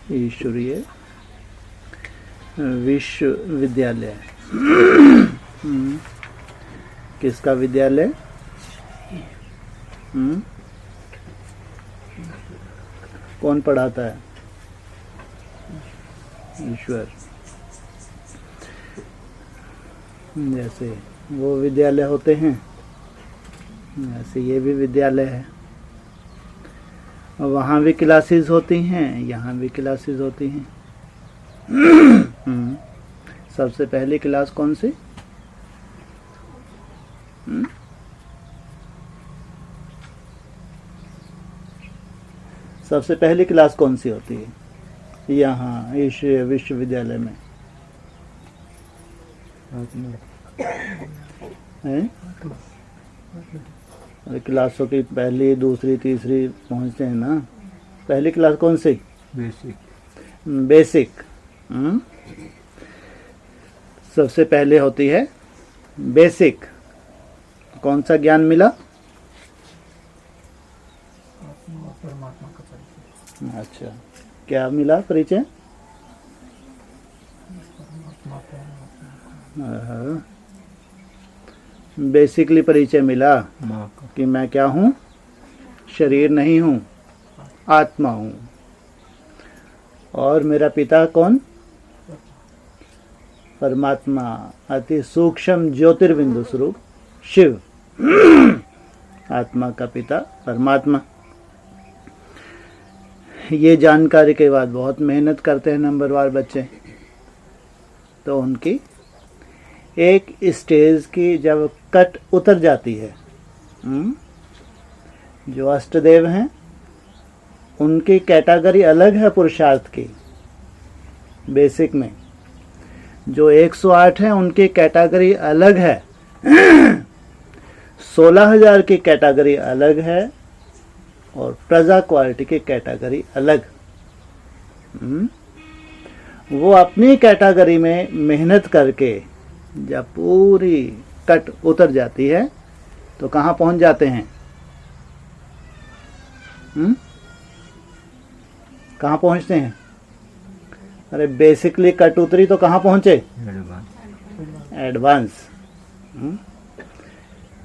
ईश्वरीय विश्वविद्यालय। किसका विद्यालय? कौन पढ़ाता है? ईश्वर। जैसे वो विद्यालय होते हैं, ऐसे ये भी विद्यालय है। वहाँ भी क्लासेस होती हैं, यहाँ भी क्लासेस होती हैं। सबसे पहली क्लास कौन सी? सबसे पहली क्लास कौन सी होती है यहाँ इस विश्वविद्यालय में? क्लासों की पहली, दूसरी, तीसरी पहुँचते हैं ना। पहली क्लास कौन सी? बेसिक। सबसे पहले होती है बेसिक। कौन सा ज्ञान मिला? अच्छा, क्या मिला परिचय? बेसिकली परिचय मिला कि मैं क्या हूँ? शरीर नहीं हूँ, आत्मा हूँ। और मेरा पिता कौन? परमात्मा, अति सूक्ष्म ज्योतिर्बिंदु स्वरूप शिव। आत्मा का पिता परमात्मा। ये जानकारी के बाद बहुत मेहनत करते हैं नंबरवार बच्चे, तो उनकी एक स्टेज की जब कट उतर जाती है, जो अष्टदेव हैं उनकी कैटेगरी अलग है पुरुषार्थ की। बेसिक में जो 108 है उनकी कैटेगरी अलग है। 16,000 की कैटेगरी अलग है और प्रजा क्वालिटी की कैटेगरी अलग। वो अपनी कैटेगरी में मेहनत करके जब पूरी कट उतर जाती है तो कहाँ पहुंच जाते हैं? कहाँ पहुंचते हैं? अरे बेसिकली कट उतरी तो कहाँ पहुंचे? एडवांस।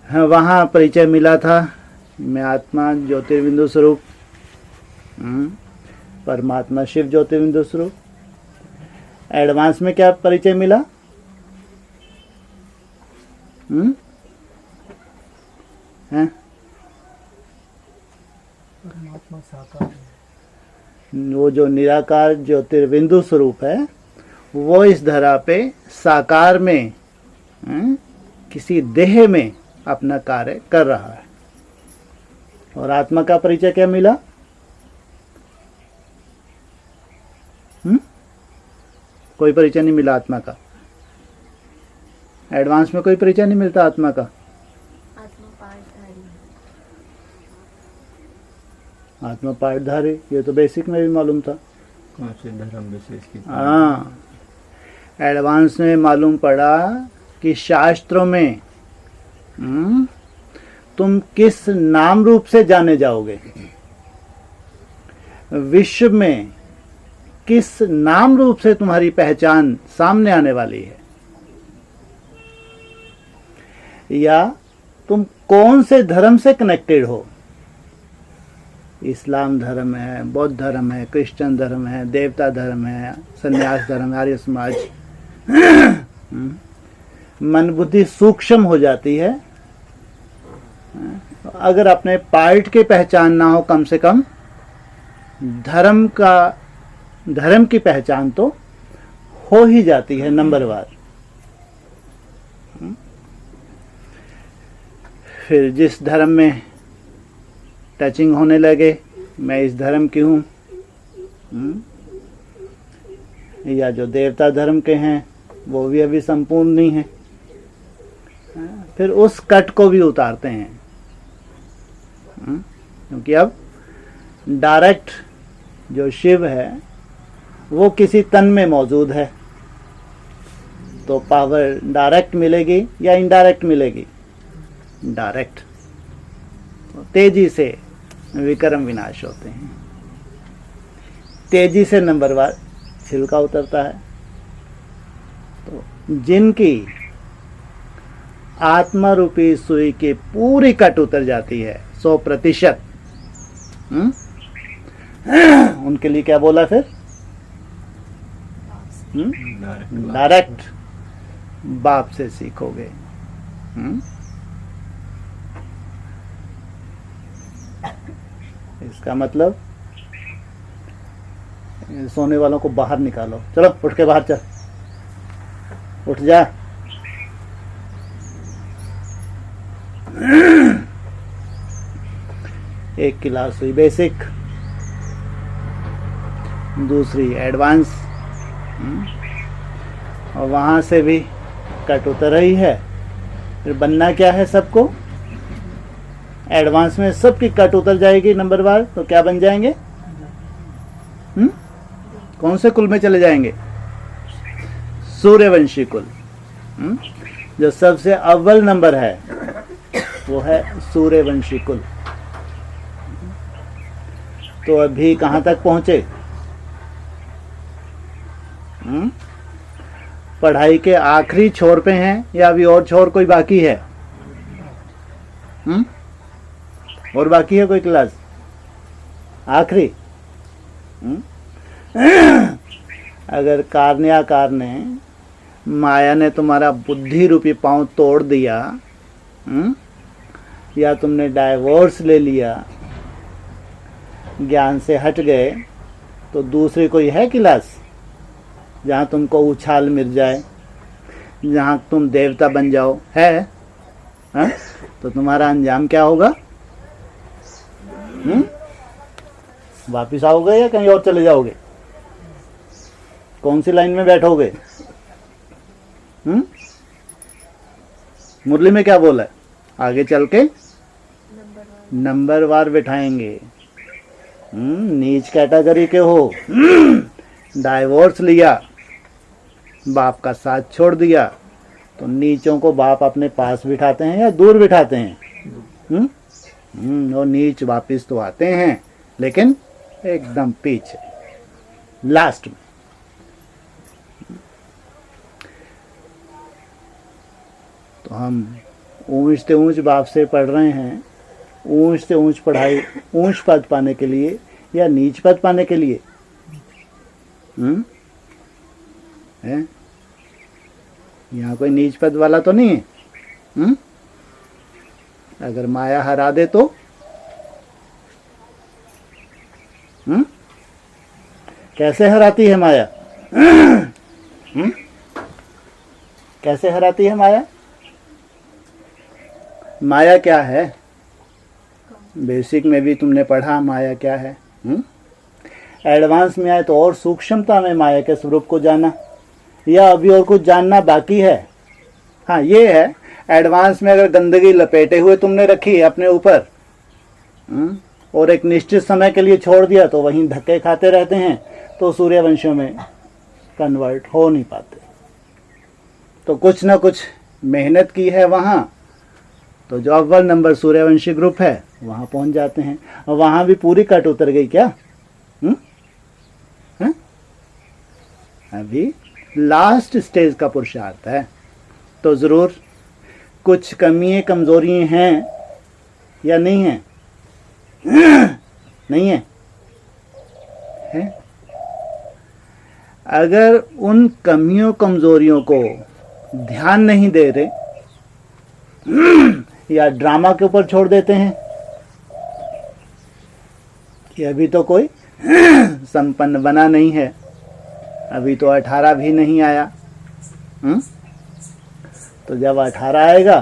हाँ, वहाँ परिचय मिला था, मैं आत्मा ज्योतिर्बिंदु स्वरूप, परमात्मा शिव ज्योतिर्बिंदु स्वरूप। एडवांस में क्या परिचय मिला? हैं? परमात्मा साकार, वो जो निराकार ज्योतिर्बिंदु स्वरूप है वो इस धरा पे साकार में, किसी देह में अपना कार्य कर रहा है। और आत्मा का परिचय क्या मिला? कोई परिचय नहीं मिला आत्मा का। एडवांस में कोई परिचय नहीं मिलता आत्मा का। आत्मा पाठधारी, ये तो बेसिक में भी मालूम था। कौन से धर्म विशेष की? हाँ, एडवांस में मालूम पड़ा कि शास्त्रों में तुम किस नाम रूप से जाने जाओगे, विश्व में किस नाम रूप से तुम्हारी पहचान सामने आने वाली है, या तुम कौन से धर्म से कनेक्टेड हो। इस्लाम धर्म है, बौद्ध धर्म है, क्रिश्चियन धर्म है, देवता धर्म है, संन्यास धर्म, आर्य समाज। मन बुद्धि सूक्ष्म हो जाती है। अगर अपने पार्ट की पहचान ना हो, कम से कम धर्म की पहचान तो हो ही जाती है नंबरवार। फिर जिस धर्म में टचिंग होने लगे, मैं इस धर्म की हूँ, या जो देवता धर्म के हैं वो भी अभी संपूर्ण नहीं है, फिर उस कट को भी उतारते हैं। क्योंकि अब डायरेक्ट जो शिव है वो किसी तन में मौजूद है, तो पावर डायरेक्ट मिलेगी या इनडायरेक्ट मिलेगी? डायरेक्ट। तो तेजी से विक्रम विनाश होते हैं। तेजी से नंबरवार छिलका उतरता है। तो जिनकी आत्मा रूपी सुई की पूरी कट उतर जाती है 100%, उनके लिए क्या बोला फिर? डायरेक्ट बाप से सीखोगे। इसका मतलब सोने वालों को बाहर निकालो। चलो उठ के बाहर चल, उठ जा। एक क्लास हुई बेसिक, दूसरी एडवांस, और वहां से भी कट उतर रही है। फिर बनना क्या है सबको? एडवांस में सबकी कट उतर जाएगी नंबरवार, तो क्या बन जाएंगे? कौन से कुल में चले जाएंगे? सूर्यवंशी कुल। जो सबसे अव्वल नंबर है वो है सूर्यवंशी कुल। तो अभी कहां तक पहुंचे? पढ़ाई के आखिरी छोर पे हैं या अभी और छोर कोई बाकी है? और बाकी है कोई क्लास आखिरी? अगर कारण्याकार ने, माया ने तुम्हारा बुद्धि रूपी पांव तोड़ दिया, या तुमने डाइवोर्स ले लिया, ज्ञान से हट गए, तो दूसरी कोई है क्लास जहां तुमको उछाल मिल जाए, जहां तुम देवता बन जाओ? है? तो तुम्हारा अंजाम क्या होगा? वापिस आओगे या कहीं और चले जाओगे? कौन सी लाइन में बैठोगे? मुरली में क्या बोला है? आगे चल के नंबरवार बिठाएंगे। नीच कैटेगरी के हो, डाइवोर्स लिया, बाप का साथ छोड़ दिया, तो नीचों को बाप अपने पास बिठाते हैं या दूर बिठाते हैं? वो नीच वापिस तो आते हैं, लेकिन एकदम पीछे, लास्ट में। तो हम ऊंच से ऊंच बाप से पढ़ रहे हैं, ऊंच से ऊंच पढ़ाई, ऊंच पद पाने के लिए या नीच पद पाने के लिए? है? यहाँ कोई नीच पद वाला तो नहीं है। अगर माया हरा दे तो? कैसे हराती है माया? कैसे हराती है माया? माया क्या है? बेसिक में भी तुमने पढ़ा माया क्या है। एडवांस में आए तो और सूक्ष्मता में माया के स्वरूप को जाना, या अभी और कुछ जानना बाकी है? हाँ, ये है, एडवांस में अगर गंदगी लपेटे हुए तुमने रखी है अपने ऊपर, और एक निश्चित समय के लिए छोड़ दिया, तो वहीं धक्के खाते रहते हैं, तो सूर्यवंशियों में कन्वर्ट हो नहीं पाते। तो कुछ ना कुछ मेहनत की है वहाँ, तो जो अव्वल नंबर सूर्यवंशी ग्रुप है वहाँ पहुँच जाते हैं। और वहाँ भी पूरी कट उतर गई क्या? अभी लास्ट स्टेज का पुरुषार्थ है। तो ज़रूर कुछ कमियाँ कमज़ोरियाँ हैं या नहीं हैं? नहीं है? है? अगर उन कमियों कमज़ोरियों को ध्यान नहीं दे रहे या ड्रामा के ऊपर छोड़ देते हैं कि अभी तो कोई संपन्न बना नहीं है, अभी तो 18 भी नहीं आया, तो जब 18 आएगा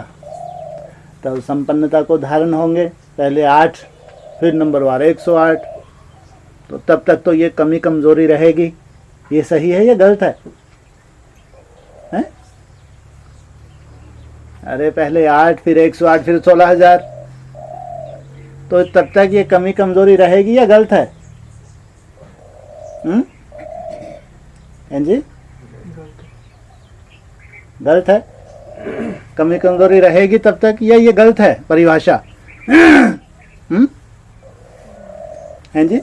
तब संपन्नता को धारण होंगे। पहले 8, फिर नंबरवार 108, तो तब तक तो ये कमी कमजोरी रहेगी। ये सही है या गलत है? हैं? अरे पहले 8, फिर 108, फिर 16,000, तो तब तक ये कमी कमजोरी रहेगी या गलत है? हैं जी? गलत है। कमी कमजोरी रहेगी तब तक, या ये गलत है परिभाषा? हैं जी?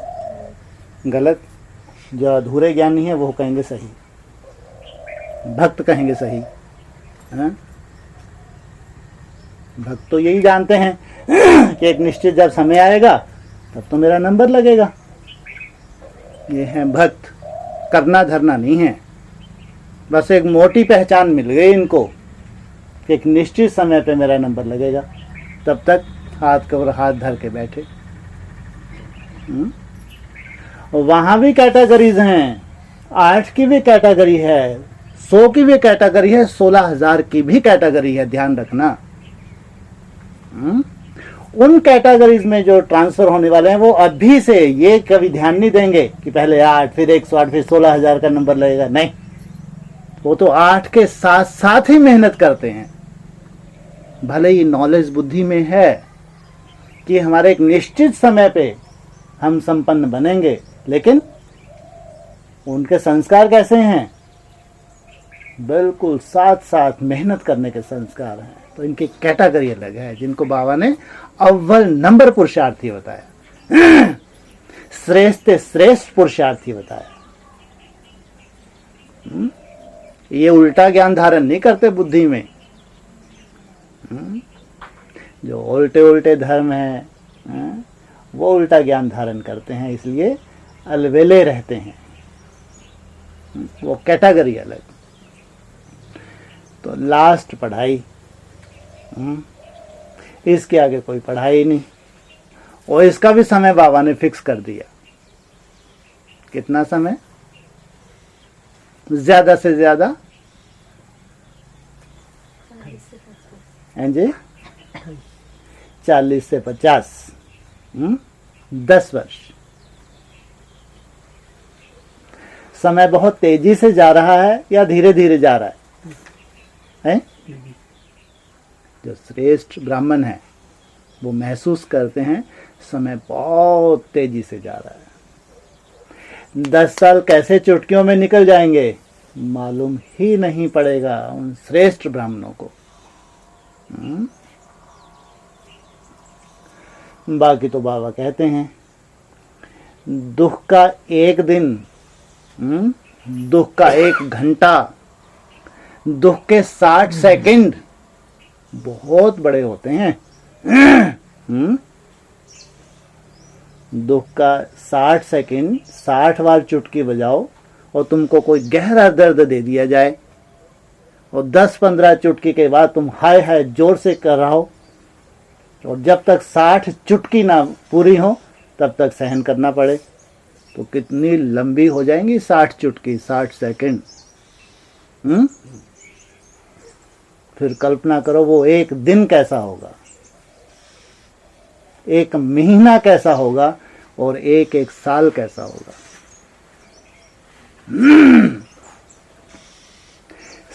गलत। जो अधूरे ज्ञानी है वो कहेंगे सही, भक्त कहेंगे सही। हाँ? भक्त तो यही जानते हैं कि एक निश्चित जब समय आएगा तब तो मेरा नंबर लगेगा। ये है भक्त, करना धरना नहीं है। बस एक मोटी पहचान मिल गई इनको कि एक निश्चित समय पे मेरा नंबर लगेगा, तब तक हाथ के ऊपर हाथ धर के बैठे। वहां भी कैटेगरीज हैं, 8 की भी कैटेगरी है, 100 की भी कैटेगरी है, 16,000 की भी कैटेगरी है, ध्यान रखना। उन कैटेगरीज में जो ट्रांसफर होने वाले हैं वो अभी से ये कभी ध्यान नहीं देंगे कि पहले 8 फिर 108 फिर 16,000 का नंबर लगेगा, नहीं। वो तो 8 के साथ साथ ही मेहनत करते हैं। भले ही नॉलेज बुद्धि में है कि हमारे एक निश्चित समय पे हम संपन्न बनेंगे, लेकिन उनके संस्कार कैसे हैं? बिल्कुल साथ साथ मेहनत करने के संस्कार हैं। तो इनकी कैटेगरी अलग है, जिनको बाबा ने अव्वल नंबर पुरुषार्थी बताया, श्रेष्ठ श्रेष्ठ पुरुषार्थी बताया। ये उल्टा ज्ञान धारण नहीं करते बुद्धि में। जो उल्टे उल्टे धर्म है वो उल्टा ज्ञान धारण करते हैं, इसलिए अलवेले रहते हैं। वो कैटेगरी अलग। तो लास्ट पढ़ाई, इसके आगे कोई पढ़ाई नहीं। और इसका भी समय बाबा ने फिक्स कर दिया। कितना समय? ज्यादा से ज्यादा हैं जी 40 से 50, 10 वर्ष। समय बहुत तेजी से जा रहा है या धीरे धीरे जा रहा है? जो श्रेष्ठ ब्राह्मण है वो महसूस करते हैं समय बहुत तेजी से जा रहा है। 10 साल कैसे चुटकियों में निकल जाएंगे मालूम ही नहीं पड़ेगा उन श्रेष्ठ ब्राह्मणों को। बाकी तो बाबा कहते हैं दुख का एक दिन, दुख का 1 घंटा, दुख के 60 सेकंड बहुत बड़े होते हैं। दुख का 60 सेकंड 60 बार चुटकी बजाओ और तुमको कोई गहरा दर्द दे दिया जाए और 10-15 चुटकी के बाद तुम हाय हाय जोर से कर रहा हो और जब तक 60 चुटकी ना पूरी हो तब तक सहन करना पड़े, तो कितनी लंबी हो जाएंगी 60 चुटकी, 60 सेकंड। फिर कल्पना करो वो एक दिन कैसा होगा, एक महीना कैसा होगा और एक साल कैसा होगा।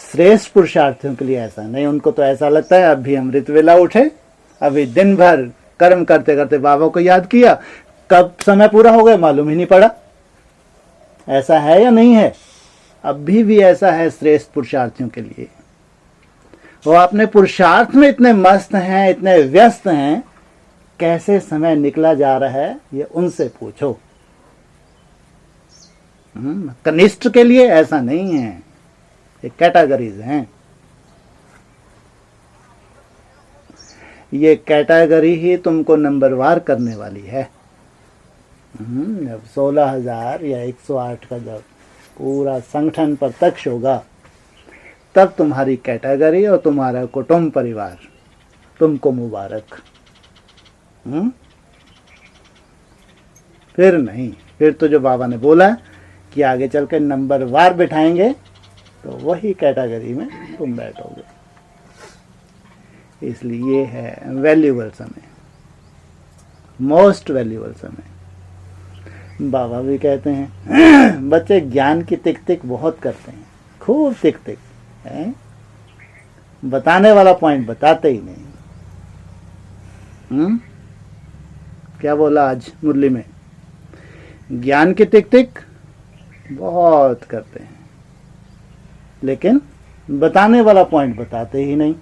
श्रेष्ठ पुरुषार्थियों के लिए ऐसा नहीं। उनको तो ऐसा लगता है अभी अमृत वेला उठे, अभी दिन भर कर्म करते करते बाबा को याद किया, कब समय पूरा हो गया मालूम ही नहीं पड़ा। ऐसा है या नहीं है? अभी भी ऐसा है श्रेष्ठ पुरुषार्थियों के लिए। वो अपने पुरुषार्थ में इतने मस्त हैं, इतने व्यस्त हैं, कैसे समय निकला जा रहा है ये उनसे पूछो। कनिष्ठ के लिए ऐसा नहीं है, ये कैटेगरीज हैं। ये कैटेगरी ही तुमको नंबरवार करने वाली है। जब 16,000 या 108 का जब पूरा संगठन प्रत्यक्ष होगा तब तुम्हारी कैटेगरी और तुम्हारा कुटुंब परिवार तुमको मुबारक। फिर नहीं, फिर तो जो बाबा ने बोला कि आगे चल के नंबरवार बिठाएंगे तो वही कैटेगरी में तुम बैठोगे। इसलिए ये है वैल्यूबल समय, मोस्ट वैल्यूबल समय। बाबा भी कहते हैं बच्चे ज्ञान की तिक तिक बहुत करते हैं, खूब तिक तिक है, बताने वाला पॉइंट बताते ही नहीं। क्या बोला आज मुरली में? ज्ञान की तिक तिक बहुत करते हैं लेकिन बताने वाला पॉइंट बताते ही नहीं।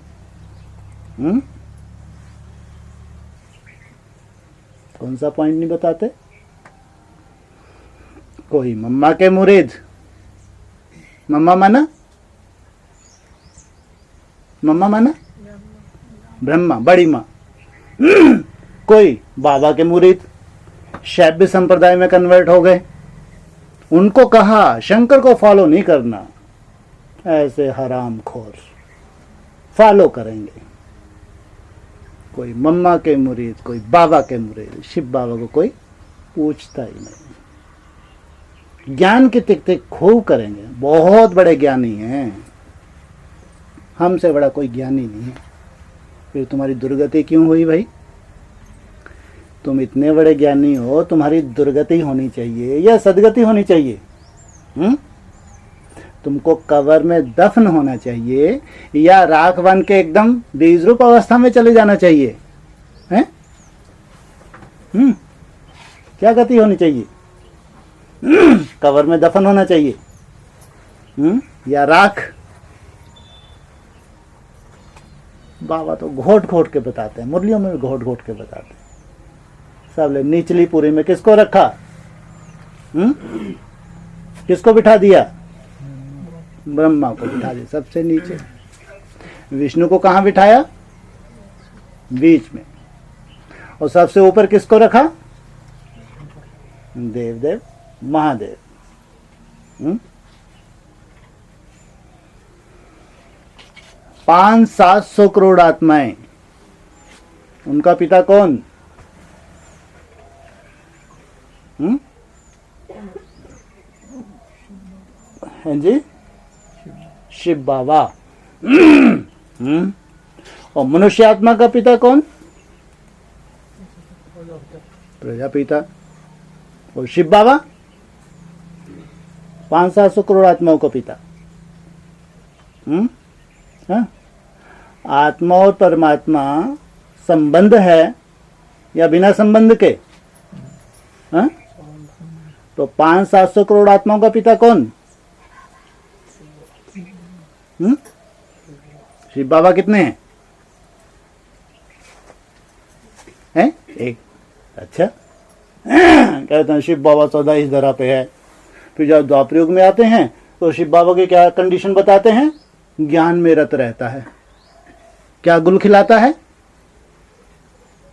कौन सा पॉइंट नहीं बताते? कोई मम्मा के मुरीद, मम्मा माना, मम्मा माना ब्रह्मा, बड़ी माँ। कोई बाबा के मुरीद, शैव्य संप्रदाय में कन्वर्ट हो गए, उनको कहा शंकर को फॉलो नहीं करना, ऐसे हराम खोर फॉलो करेंगे। कोई मम्मा के मुरीद, कोई बाबा के मुरीद, शिव बाबा को कोई पूछता ही नहीं। ज्ञान की तिक तिक खूब करेंगे, बहुत बड़े ज्ञानी हैं, हमसे बड़ा कोई ज्ञानी नहीं है। फिर तुम्हारी दुर्गति क्यों हुई भाई? तुम इतने बड़े ज्ञानी हो, तुम्हारी दुर्गति होनी चाहिए या सदगति होनी चाहिए? तुमको कब्र में दफन होना चाहिए या राख बन के एकदम बीज रूप अवस्था में चले जाना चाहिए? हैं? क्या गति होनी चाहिए? कब्र में दफन होना चाहिए या राख? बाबा तो घोट घोट के बताते हैं, मुरलियों में भी घोट घोट के बताते हैं। सब ले निचली पूरी में किसको रखा? किसको बिठा दिया? ब्रह्मा को बिठा दिया सबसे नीचे। विष्णु को कहाँ बिठाया? बीच में। और सबसे ऊपर किसको रखा? देवदेव महादेव। 500-700 करोड़ आत्माएं, उनका पिता कौन? हैं जी? शिव बाबा। और मनुष्य आत्मा का पिता कौन? प्रजापिता। और शिव बाबा 500-700 करोड़ आत्माओं का पिता। हाँ? आत्मा और परमात्मा संबंध है या बिना संबंध के? हाँ? तो 500-700 करोड़ आत्माओं का पिता कौन? शिव बाबा कितने हैं? हैं? एक। अच्छा। कहते हैं शिव बाबा सदा इस धरा पे है। फिर जब द्वापर युग में आते हैं तो शिव बाबा की क्या कंडीशन बताते हैं? ज्ञान में रत रहता है। क्या गुल खिलाता है?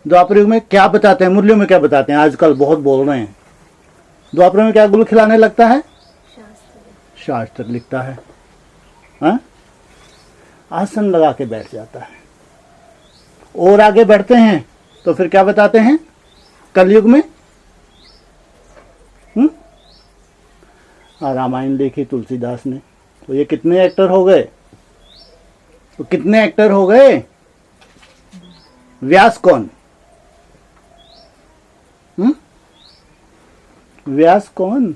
द्वापर युग में क्या बताते हैं? मुरलियों में क्या बताते हैं? आजकल बहुत बोल रहे हैं। द्वापर में क्या गुल खिलाने लगता है? शास्त्र लिखता है। हाँ? आसन लगा के बैठ जाता है। और आगे बढ़ते हैं तो फिर क्या बताते हैं? कलयुग में रामायण लिखी तुलसीदास ने, तो ये कितने एक्टर हो गए? तो कितने एक्टर हो गए? व्यास कौन? व्यास कौन?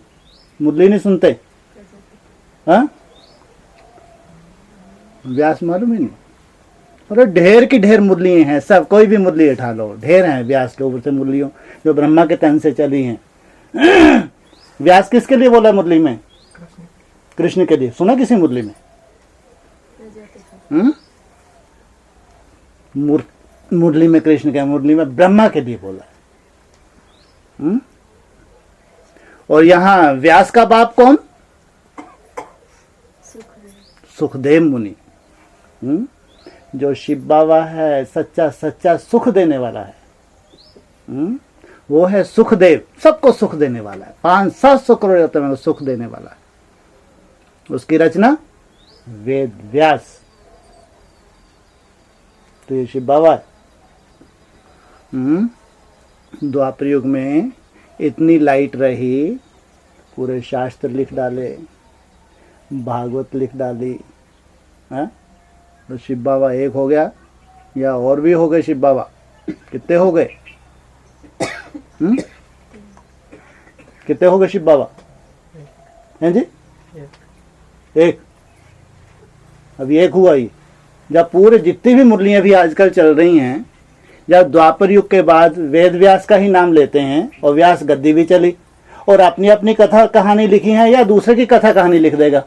मुरली नहीं सुनते? हाँ? व्यास मालूम ही नहीं? अरे ढेर की ढेर मुरलियां हैं, सब कोई भी मुरली उठा लो, ढेर हैं व्यास के ऊपर से मुरलियों जो ब्रह्मा के तन से चली हैं। व्यास किसके लिए बोला मुरली में? कृष्ण के लिए। सुना किसी मुरली में? मुरली में कृष्ण के, मुरली में ब्रह्मा के लिए बोला है। और यहां व्यास का बाप कौन? सुखदेव मुनि। जो शिव बाबा है सच्चा सच्चा सुख देने वाला है। वो है सुखदेव, सबको सुख देने वाला है। 500-700 करोड़ आत्मा को सुख देने वाला है। उसकी रचना वेद व्यास। तो ये शिव बाबा है। द्वापर युग में इतनी लाइट रही, पूरे शास्त्र लिख डाले, भागवत लिख डाली। हाँ? तो शिव बाबा एक हो गया या और भी हो गए? शिव बाबा कितने हो गए? कितने हो गए शिव बाबा? हैं जी? एक। अभी एक हुआ ही। जब पूरे जितनी भी मुरलियां भी आजकल चल रही हैं, जब द्वापर युग के बाद वेद व्यास का ही नाम लेते हैं और व्यास गद्दी भी चली और अपनी अपनी कथा कहानी लिखी है, या दूसरे की कथा कहानी लिख देगा।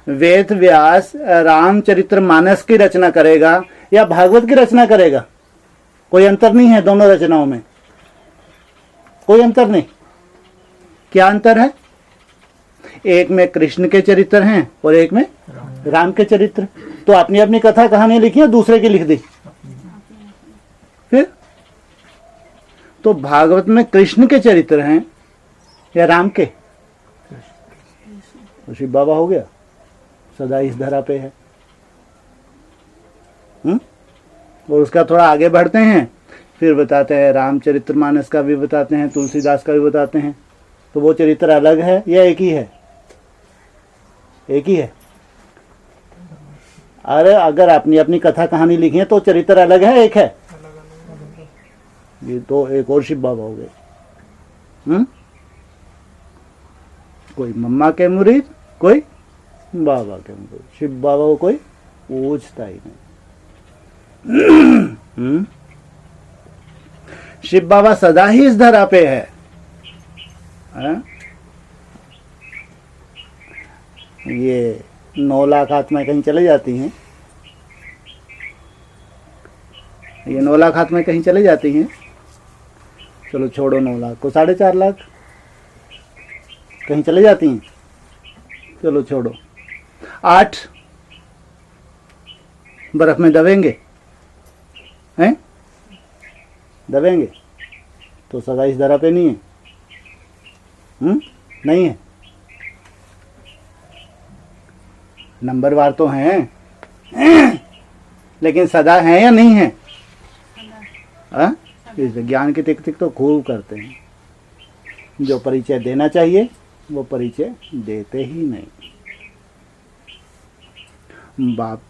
वेद व्यास रामचरितमानस की रचना करेगा या भागवत की रचना करेगा? कोई अंतर नहीं है दोनों रचनाओं में, कोई अंतर नहीं। क्या अंतर है? एक में कृष्ण के चरित्र हैं और एक में राम के चरित्र। तो अपनी अपनी कथा कहानी लिखी है, दूसरे की लिख दी। फिर तो भागवत में कृष्ण के चरित्र हैं या राम के? तो शिव बाबा हो गया, सदा इस धरा पे है। और उसका थोड़ा आगे बढ़ते हैं, फिर बताते हैं रामचरितमानस का भी बताते हैं, तुलसीदास का भी बताते हैं। तो वो चरित्र अलग है या एक ही है? एक ही है। अरे अगर अपनी अपनी कथा कहानी लिखी है तो चरित्र अलग है, एक है? ये तो एक और शिव बाबा हो गए। कोई मम्मा के मुरीद, कोई बाबा के मुरीद। शिव बाबा को कोई पूछता ही नहीं। शिव बाबा सदा ही इस धरा पे है। ये 9 लाख आत्माएं कहीं चले जाती हैं, ये 9 लाख आत्माएं कहीं चले जाती हैं। चलो छोड़ो 9 लाख को, 4.5 लाख कहीं चले जाती हैं। चलो छोड़ो, 8 बर्फ में दबेंगे हैं? दबेंगे तो सदा इस धरा पे नहीं है। नहीं है। नंबरवार तो हैं लेकिन सदा है या नहीं है? इस ज्ञान की टिक टिक तो खूब करते हैं। जो परिचय देना चाहिए वो परिचय देते ही नहीं। बाप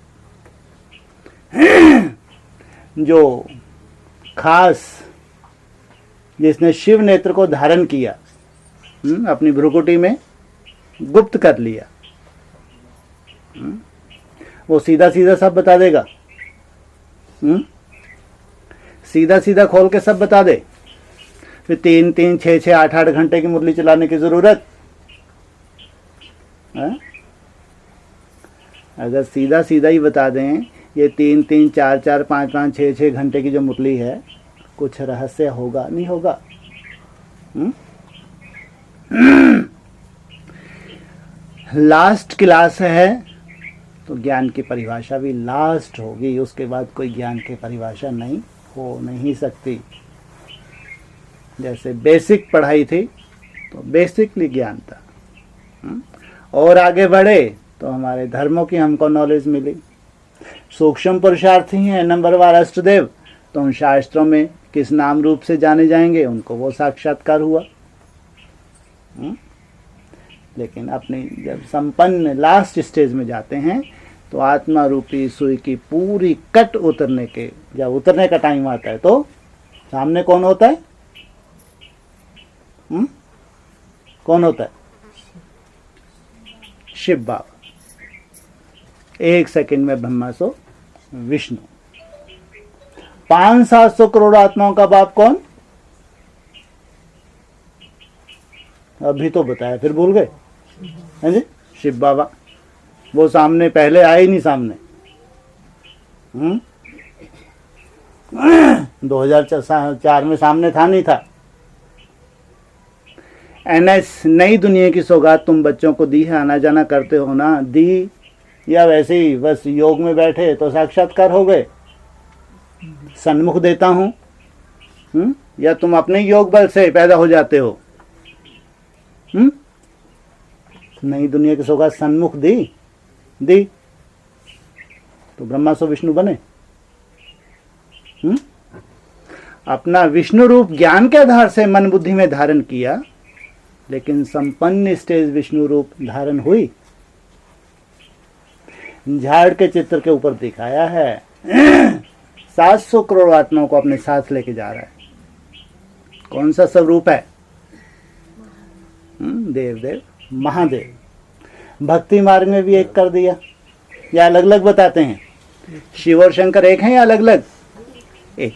जो खास जिसने शिव नेत्र को धारण किया, अपनी भ्रुकुटी में गुप्त कर लिया, वो सीधा सीधा सब बता देगा। सीधा सीधा खोल के सब बता दे। फिर 3-3, 6-6, 8-8 घंटे की मुरली चलाने की जरूरत है? अगर सीधा सीधा ही बता दें, ये 3-3, 4-4, 5-5, 6-6 घंटे की जो मुरली है, कुछ रहस्य होगा नहीं होगा? लास्ट क्लास है तो ज्ञान की परिभाषा भी लास्ट होगी। उसके बाद कोई ज्ञान की परिभाषा नहीं हो नहीं सकती। जैसे बेसिक पढ़ाई थी तो बेसिकली ज्ञान था, और आगे बढ़े तो हमारे धर्मों की हमको नॉलेज मिली। सूक्ष्म पुरुषार्थी हैं नंबरवार अष्टदेव, तो उन शास्त्रों में किस नाम रूप से जाने जाएंगे, उनको वो साक्षात्कार हुआ। लेकिन अपनी जब संपन्न लास्ट स्टेज में जाते हैं तो आत्मा रूपी सुई की पूरी कट उतरने के जब उतरने का टाइम आता है तो सामने कौन होता है? कौन होता है? शिव बाबा। 1 सेकंड में ब्रह्मासो विष्णु। 500-700 करोड़ आत्माओं का बाप कौन? अभी तो बताया, फिर भूल गए हैं जी? शिव बाबा। वो सामने पहले आए ही नहीं सामने। 2004 में सामने था नहीं था। NS नई दुनिया की सौगात तुम बच्चों को दी है, आना जाना करते हो ना? दी या वैसे ही बस योग में बैठे तो साक्षात्कार हो गए? सन्मुख देता हूं, या तुम अपने योग बल से पैदा हो जाते हो? नई दुनिया की सौगात सन्मुख दी तो ब्रह्मा सो विष्णु बने। अपना विष्णु रूप ज्ञान के आधार से मन बुद्धि में धारण किया, लेकिन संपन्न स्टेज विष्णु रूप धारण हुई। झाड़ के चित्र के ऊपर दिखाया है 700 करोड़ आत्माओं को अपने साथ लेके जा रहा है। कौन सा स्वरूप है? देवदेव महादेव। भक्ति मार्ग में भी एक कर दिया या अलग अलग बताते हैं? शिव और शंकर एक हैं या अलग अलग? एक।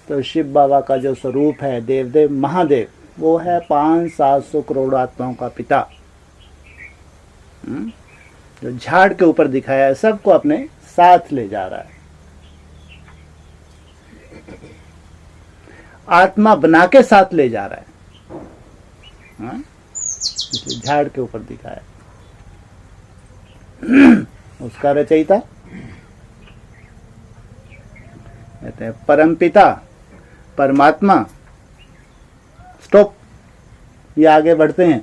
तो शिव बाबा का जो स्वरूप है देवदेव महादेव, वो है 500-700 करोड़ आत्माओं का पिता। जो झाड़ के ऊपर दिखाया है, सबको अपने साथ ले जा रहा है। आत्मा बना के साथ ले जा रहा है। हाँ? इसलिए झाड़ के ऊपर दिखाया। उसका रचयिता कहते हैं परमपिता परमात्मा। स्टॉप, ये आगे बढ़ते हैं,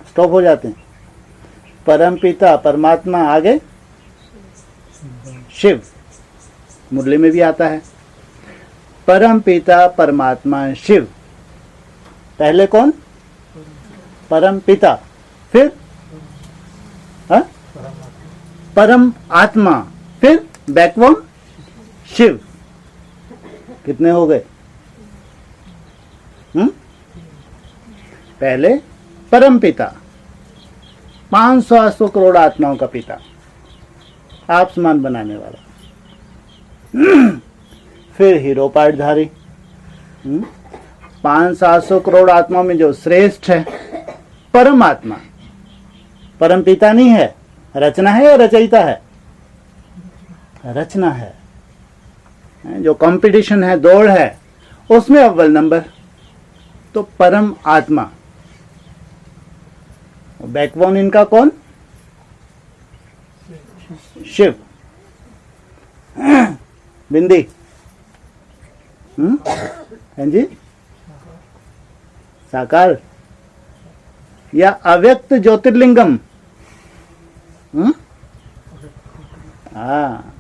स्टॉप हो जाते हैं। परमपिता परमात्मा, आगे शिव, मुरली में भी आता है। परमपिता परमात्मा शिव, पहले कौन? परम पिता, फिर हाँ? परम आत्मा, फिर बैकबोन शिव। कितने हो गए? पहले परम पिता, 500-800 करोड़ आत्माओं का पिता, आप समान बनाने वाला। फिर हीरो पाठधारी, 500-700 करोड़ आत्माओं में जो श्रेष्ठ है परमात्मा। परम पिता नहीं है, रचना है या रचयिता है? रचना है। जो कंपटीशन है, दौड़ है, उसमें अव्वल नंबर तो परम आत्मा। बैकबोन इनका कौन? शिव। बिंदी, हैं जी? साकार या अव्यक्त ज्योतिर्लिंगम? हाँ,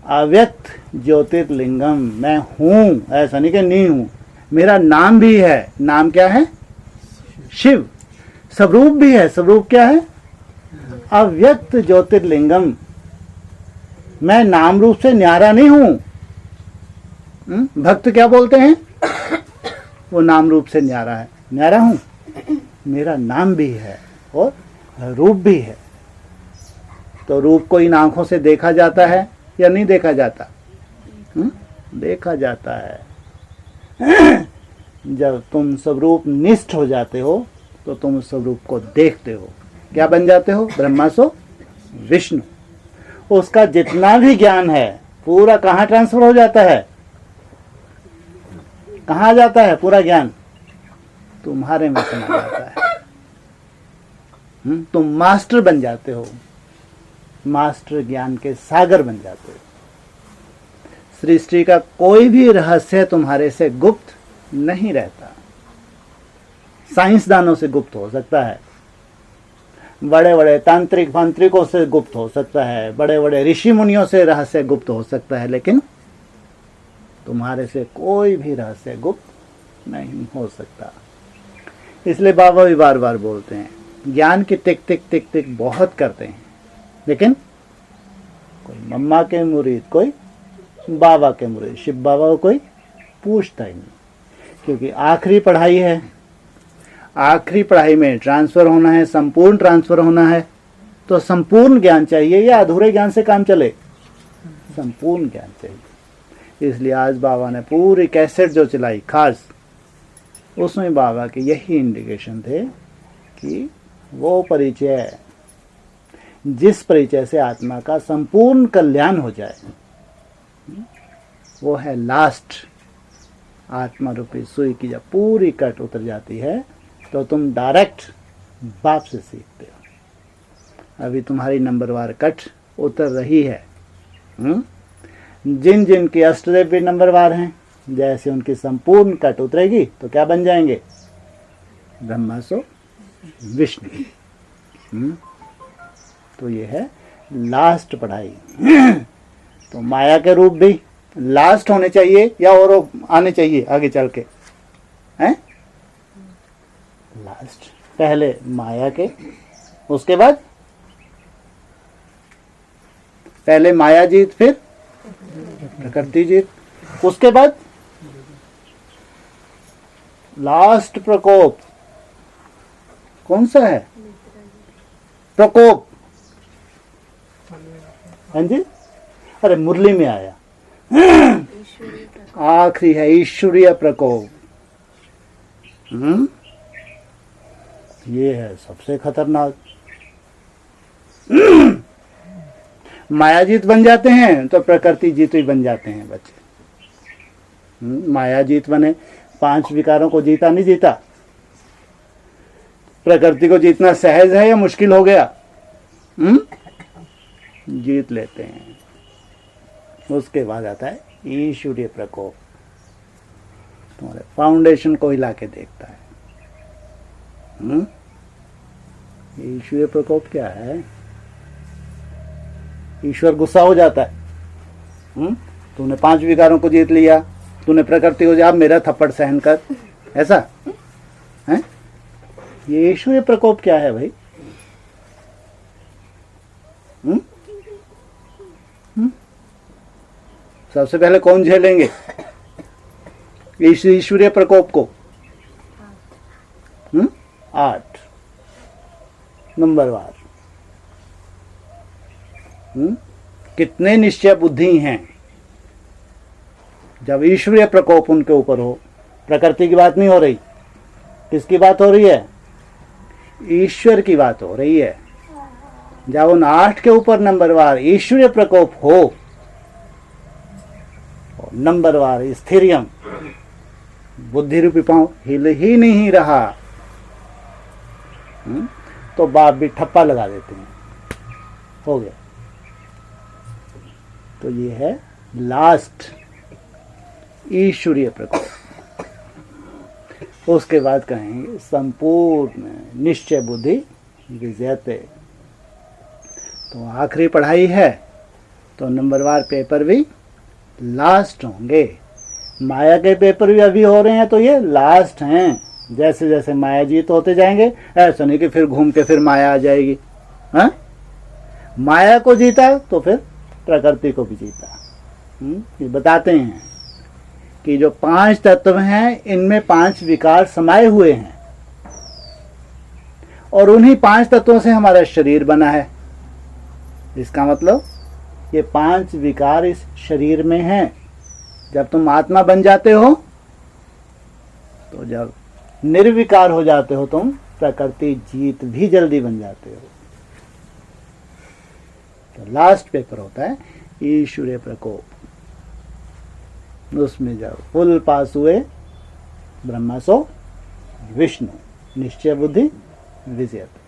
अव्यक्त ज्योतिर्लिंगम। मैं हूं, ऐसा नहीं कि नहीं हूं, मेरा नाम भी है। नाम क्या है? शिव। स्वरूप भी है, स्वरूप क्या है? अव्यक्त ज्योतिर्लिंगम। मैं नाम रूप से न्यारा नहीं हूं। भक्त क्या बोलते हैं? वो नाम रूप से न्यारा है। न्यारा हूं, मेरा नाम भी है और रूप भी है। तो रूप को इन आंखों से देखा जाता है या नहीं देखा जाता? देखा जाता है। जब तुम स्वरूप निष्ठ हो जाते हो तो तुम स्वरूप को देखते हो। क्या बन जाते हो? ब्रह्मा सो विष्णु। उसका जितना भी ज्ञान है पूरा कहाँ ट्रांसफर हो जाता है? कहाँ जाता है पूरा ज्ञान? तुम्हारे में समा जाता है। तुम मास्टर बन जाते हो, मास्टर ज्ञान के सागर बन जाते हो। सृष्टि का कोई भी रहस्य तुम्हारे से गुप्त नहीं रहता। साइंसदानों से गुप्त हो सकता है, बड़े बड़े तांत्रिक फांत्रिकों से गुप्त हो सकता है, बड़े बड़े ऋषि मुनियों से रहस्य गुप्त हो सकता है, लेकिन तुम्हारे से कोई भी रहस्य गुप्त नहीं हो सकता। इसलिए बाबा भी बार बार बोलते हैं, ज्ञान की टिक टिक टिक टिक बहुत करते हैं, लेकिन कोई मम्मा के मुरीद, कोई बाबा के मुरीद, शिव बाबा को कोई पूछता ही नहीं। क्योंकि आखिरी पढ़ाई है, आखिरी पढ़ाई में ट्रांसफर होना है, संपूर्ण ट्रांसफर होना है, तो संपूर्ण ज्ञान चाहिए या अधूरे ज्ञान से काम चले? संपूर्ण ज्ञान चाहिए। इसलिए आज बाबा ने पूरी कैसेट जो चलाई खास, उसमें बाबा के यही इंडिकेशन थे कि वो परिचय, जिस परिचय से आत्मा का संपूर्ण कल्याण हो जाए, वो है लास्ट। आत्मा रूपी सुई की जब पूरी कट उतर जाती है तो तुम डायरेक्ट बाप से सीखते हो। अभी तुम्हारी नंबरवार कट उतर रही है। जिन जिन के अष्टदेव भी नंबरवार हैं, जैसे उनकी संपूर्ण कट उतरेगी तो क्या बन जाएंगे? ब्रह्मा सो विष्णु। तो ये है लास्ट पढ़ाई। तो माया के रूप भी लास्ट होने चाहिए या और आने चाहिए आगे चल के? हैं? लास्ट। पहले माया के, उसके बाद पहले माया जीत, फिर प्रकृति जीत, उसके बाद लास्ट प्रकोप। कौन सा है? प्रकोप। हाँ जी, अरे मुरली में आया। आखिरी है ईश्वरीय प्रकोप। ये है सबसे खतरनाक। मायाजीत बन जाते हैं तो प्रकृति जीत ही बन जाते हैं बच्चे। मायाजीत बने 5 विकारों को जीता नहीं जीता? प्रकृति को जीतना सहज है या मुश्किल हो गया? जीत लेते हैं। उसके बाद आता है ईश्वरीय प्रकोप, तुम्हारे फाउंडेशन को हिला के देखता है। ईश्वरीय प्रकोप क्या है? ईश्वर गुस्सा हो जाता है। तूने 5 विकारों को जीत लिया, तूने प्रकृति को, आप मेरा थप्पड़ सहन कर, ऐसा है? ये ईश्वरीय प्रकोप क्या है भाई? सबसे पहले कौन झेलेंगे ईश्वरीय प्रकोप को? 8 नंबरवार। कितने निश्चय बुद्धि हैं जब ईश्वरीय प्रकोप उनके ऊपर हो? प्रकृति की बात नहीं हो रही, किसकी बात हो रही है? ईश्वर की बात हो रही है। जब उन 8 के ऊपर नंबरवार ईश्वरीय प्रकोप हो, नंबरवार स्थिरियम, बुद्धि रूपी पांव हिल ही नहीं रहा, तो बाप भी ठप्पा लगा देते हैं, हो गया। तो ये है लास्ट ईश्वरीय प्रकोप। उसके बाद कहेंगे संपूर्ण निश्चय बुद्धि विजयते। तो आखिरी पढ़ाई है, तो नंबरवार पेपर भी लास्ट होंगे। माया के पेपर भी अभी हो रहे हैं, तो ये लास्ट हैं। जैसे जैसे माया जीत होते जाएंगे, ऐसा नहीं कि फिर घूम के फिर माया आ जाएगी। हाँ, माया को जीता तो फिर प्रकृति को भी जीता। ये बताते हैं कि जो 5 तत्व हैं, इनमें 5 विकार समाये हुए हैं, और उन्हीं 5 तत्वों से हमारा शरीर बना है। इसका मतलब ये 5 विकार इस शरीर में हैं। जब तुम आत्मा बन जाते हो, तो जब निर्विकार हो जाते हो, तुम प्रकृति जीत भी जल्दी बन जाते हो। तो लास्ट पेपर होता है ईश्वरीय प्रकोप। उसमें जब फुल पास हुए, ब्रह्मा सो विष्णु, निश्चय बुद्धि विजयते।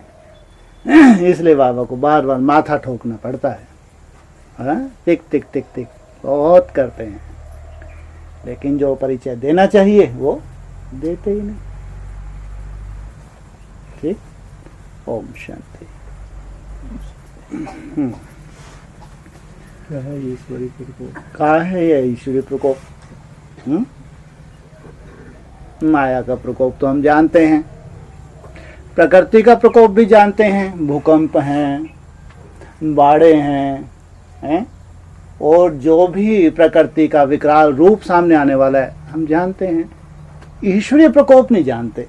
इसलिए बाबा को बार बार माथा ठोकना पड़ता है। हाँ, टिक टिक टिक टिक बहुत करते हैं, लेकिन जो परिचय देना चाहिए वो देते ही नहीं। ठीक, ओम शांति। क्या है ये ईश्वरीय प्रकोप? कहा है ये ईश्वरीय प्रकोप? माया का प्रकोप तो हम जानते हैं, प्रकृति का प्रकोप भी जानते हैं। भूकंप हैं, बाढ़े हैं, और जो भी प्रकृति का विकराल रूप सामने आने वाला है हम जानते हैं। ईश्वरीय प्रकोप नहीं जानते।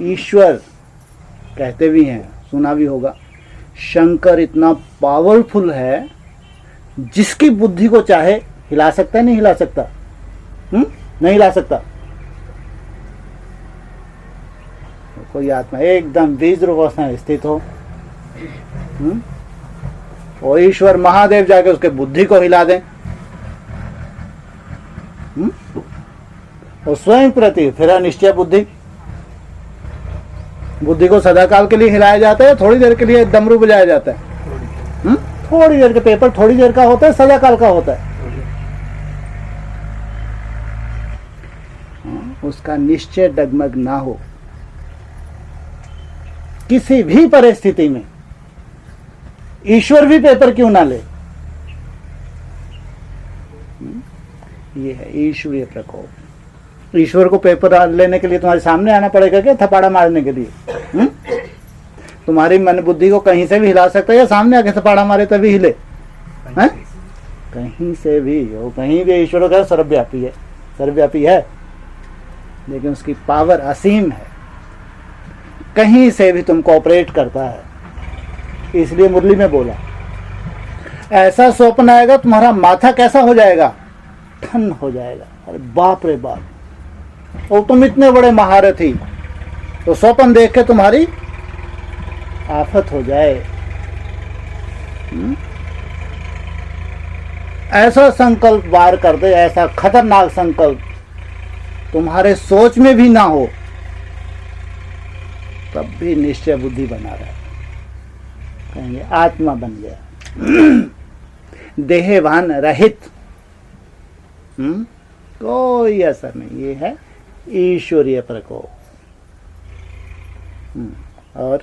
ईश्वर कहते भी हैं, सुना भी होगा, शंकर इतना पावरफुल है, जिसकी बुद्धि को चाहे हिला सकता है, नहीं हिला सकता? नहीं हिला सकता। कोई आत्मा एकदम बीज रूप अवस्था में स्थित हो, और ईश्वर महादेव जाके उसके बुद्धि को हिला दें, और स्वयं प्रति फिर निश्चय बुद्धि। बुद्धि को सदाकाल के लिए हिलाया जाता है, थोड़ी देर के लिए डमरू बजाया जाता है? थोड़ी देर के पेपर थोड़ी देर का होता है, सदाकाल का होता है। उसका निश्चय डगमग ना हो किसी भी परिस्थिति में, ईश्वर भी पेपर क्यों ना ले। ये है ईश्वरीय प्रकोप। ईश्वर को पेपर लेने के लिए तुम्हारे सामने आना पड़ेगा क्या, थपाड़ा मारने के लिए? तुम्हारी मन बुद्धि को कहीं से भी हिला सकता है, या सामने आके थपाड़ा मारे तभी हिले? हैं? कहीं से भी हो, कहीं भी ईश्वर का सर्वव्यापी है, सर्वव्यापी है, लेकिन उसकी पावर असीम है, कहीं से भी तुमको ऑपरेट करता है। इसलिए मुरली में बोला, ऐसा स्वप्न आएगा तुम्हारा माथा कैसा हो जाएगा, ठन हो जाएगा। अरे बाप रे बाप, और तुम इतने बड़े महारथी, तो स्वप्न देख के तुम्हारी आफत हो जाए। ऐसा संकल्प वार कर दे, ऐसा खतरनाक संकल्प तुम्हारे सोच में भी ना हो, तब भी निश्चय बुद्धि बना रहे, कहेंगे आत्मा बन गया, देहभान रहित। कोई असर नहीं, ये है ईश्वरीय प्रकोप। और